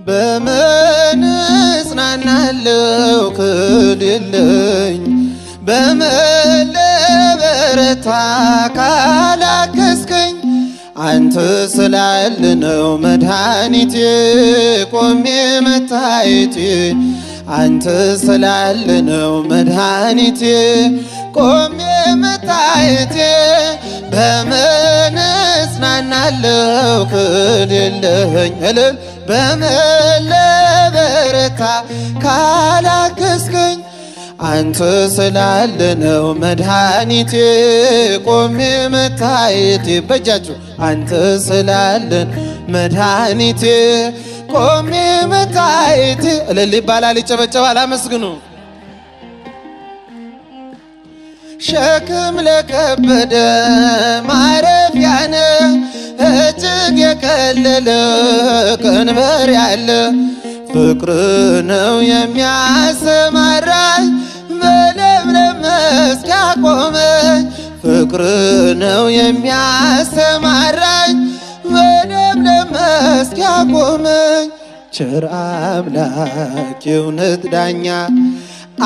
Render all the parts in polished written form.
በምን እጽናናለሁ ከሌለኝ በምን ልበረታ ካላገዝከኝ አንተ ስላለ ነው መድኃኒቴ ቆሜ መታየቴ አንተ ስላለ ነው መድኃኒቴ ቆሜ መታየቴ በምን እጽናናለሁ ከሌለኝ እልል በምን ልበረታ ካላገዝከኝ አንተ ስላለ ነው መድኃኒቴ ቆሜ መታየቴ በእጃችሁ አንተ ስላለን መድኃኒቴ ቆሜ መታየቴ እልል ይባላል ይጨበጨባል አመስግኑ ሸክም ለከበደ ማረፊያ ነህ እጅግ የቀለለ ቀንበር ያለ ፍቅር ነው የሚያሰማራኝ በለምለም መስክ ያቆመኝ ፍቅር ነው የሚያሰማራኝ በለምለም መስክ ያቆመኝ ቸር አምላክ የእውነት ዳኛ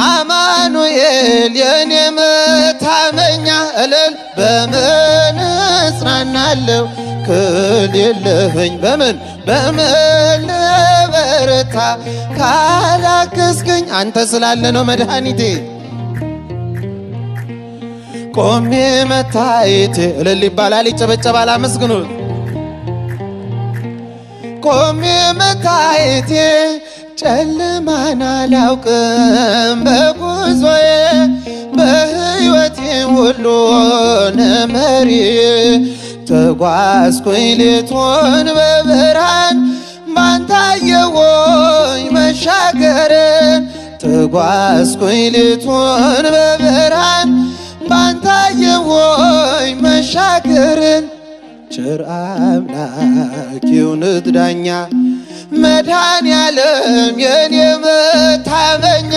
አማኑኤል የኔ መታመኛ እልል በምን እጽናናለሁ ከሌለኸኝ በምን ልበረታ ካላገዝከኝ አንተ ስላለ ነው መድኃኒቴ ቆሜ መታየቴ እልል ይባላል ይጨበጨባል አመስግኑት ቆሜ መታየቴ ጨለማን አላውቅም በጉዞዬ በሕይወቴ ሁሉ ነመሪ ተጓዝኩኝ ሌቱን በብርሃን ባንተ አየሁኝ መሻገርን ተጓዝኩኝ ሌቱን በብርሃን ባንተ አየሁኝ መሻገርን ቸር አምላክ የእውነት ዳኛ መድኃኔዓለም የኔ መታመኛ